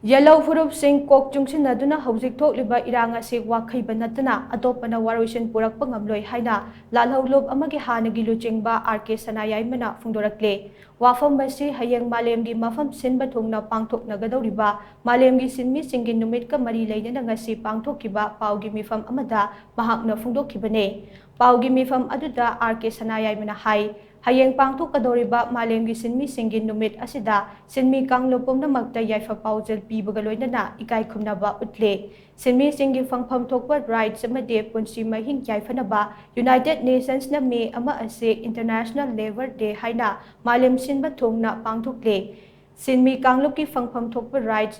Yelhou Furup Sing Kok Chungshin-Naduna HOUJIK THOKLIBA Irang Asi Wakheiba Nattana Atoppa WAROISHIN Purakpa Ngamloi HAINA LALHOULUP AMAGI HANNAGI LUCHINGBA SANAYAIMA FONGDORAKLI Wafam basi hayang malemgi mafam sinba thongna pangthoknagadoriba malemgi sinmi singi numit ka mari leina ngasi pangthokiba paugi mifam amada mahakna phungdokhibane paugi mifam aduda RK Sanayaimana hai hayang pangthokadoriba malemgi sinmi singi numit asida sinmi kanglopomna magta yaifa paujel pibaga loinana ikai khumnaba utle sinmi singi fangpham thokpa rights amade punsi mahing yaifanaba United Nations na me ama ase International Labor Day haina malem sinba thongna pangthokle sinmi kanglopki fangpham thokpa rights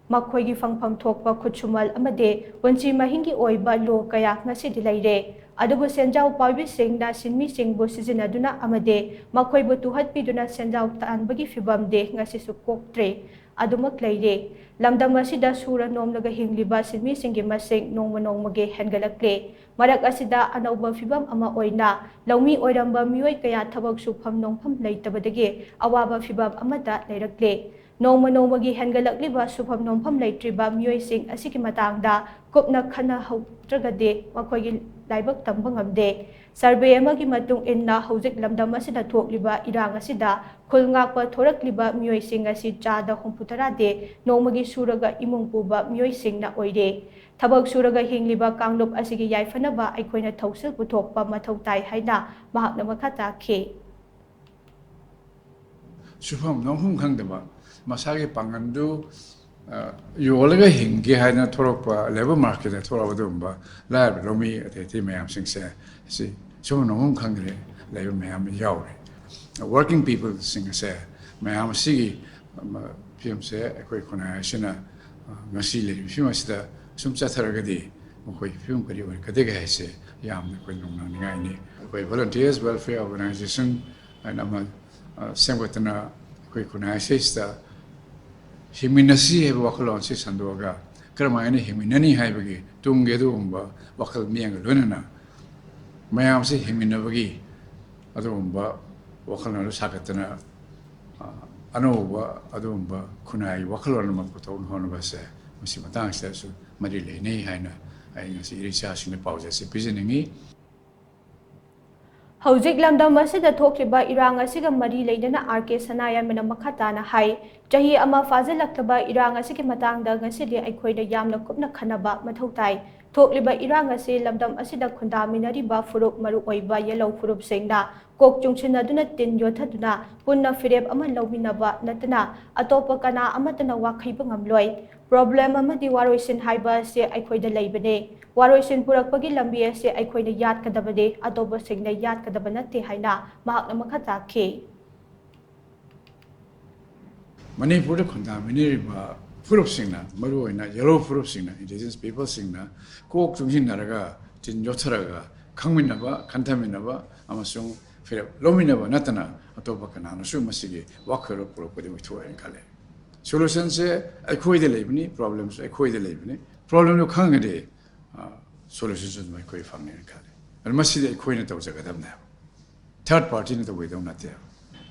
makhoigi fangpham thokpa khuchumal amade punsi mahingi oiba lo kaya ngasi dilaire adubu senjau pawi singna sinmi singbo sizinaduna amade makhoibu tuhatpiduna senjau tanbagi fibam de ngasi sukoktre adumak leire lamdam asida sura nomlaga hingliba sinmi singi masing nongmage hengalakle marak asida anauba fibam ama oina laumi oiramba mioi kaya thabak supham nongpham leitabadage awaba fibam amada leirakle nongmagi hengalakliba supham nongpham leitriba mioi sing asiki matangda kupna khana hautragade makhoigi laibak tamba ngamde survey amagi matung inna HOUJIK lamdam asida thokliba irang asida khulngakpa thorakliba mioi sing asi chada humputarade nongmagi suraga imung puba mioi singna oire thabak suraga hingliba kanglop asigi yaifanaba aikoina thausil puthokpa mathau tai haina mahakna makhata khe supham nongpham khangdaba masagi pangandu yolaga hingi haina thorakpa labor market thorabadumba lab lomi atheti mayam singse si supham nongpham khangre labor mayam yaure working people singse mayam sigi phimse akoi khona sina ngasi le phimasida sumcha tharagadi mokoi phim kari oi kadega haise yamna koi nongna ngai ni koi volunteers welfare organization and ama sengwatana koi khona haise Himinasi have wakal si sandoga, Kermani Himinani Haibagi, Tungedu wakal miang lunana. Mayam si Himinavagi, Adumba, wakal sakatana, Anova, Adumba, Kunai, wakal maputon honabase, Masimatang says, Marile, Ne Haina, I see research in the pauses, pigeoning. HOUJIK lamdam asida thokliba irang asiga mari leidana RK Sanayaimana makhatana hai chahi ama fazilaktaba irang asigi matangda ngasidi aikhoida yamna kupna khanaba mathau tai thokliba irang asi lamdam asida khundaminari ba furup maru oiba Yelhou furup singna Kok Chungshin-Naduna tin yothaduna punna firep ama lawminaba natana atoppa kana amatana Wakheiba Ngamloi problem amadi Waroisin haiba se aikhoida leibane Waroisin purakpagi lambi ase aikhoina yat kadabade atoba singna yat kadaba natte haina mahakna makhata khe Manipuri khundaminari ba furup singna maru oina Yelhou furup singna indigenous people singna Kok Chungshin-Nadaga tin yotharaga khangminaba khantaminaba amasung firep lominaba natana atoba kana su masigi wakhero purakpadi withuain khale solution se aikhoide leibni problems aikhoide leibni problem no khangade solutions mai koi famne khale and masidi aikhoina tawjagadamna third party ne tawai dawna te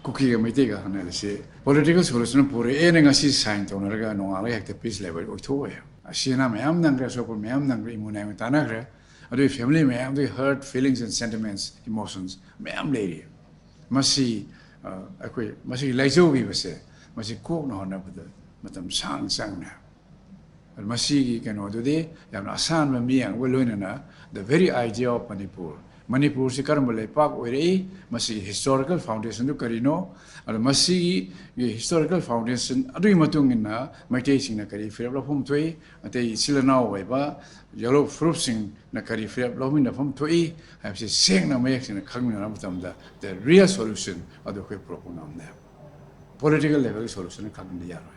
cookie ga mite ga hanale se political solution pure ene ngasi sign tawnaga nongala hekta peace level oithoya asina mayam nangra so por mayam nangra imunai tanagra adu family mayam the hurt feelings and sentiments emotions mayam lady masi akoi masi laijo bi base masi kok no na bada matam sang na masi kano dudi yamna asan ma miyang weloinana the very idea of Manipur si karambale pak oirei masi historical foundation du karino al masi historical foundation adu matungina maitei singna kari firab phum thoi atei silana waiba Yelhou furup sing na kari firab lomin na phum thoi habsi sengna mayak sing khangna matamda the real solution adu koi proponam na political level solution khangna yaro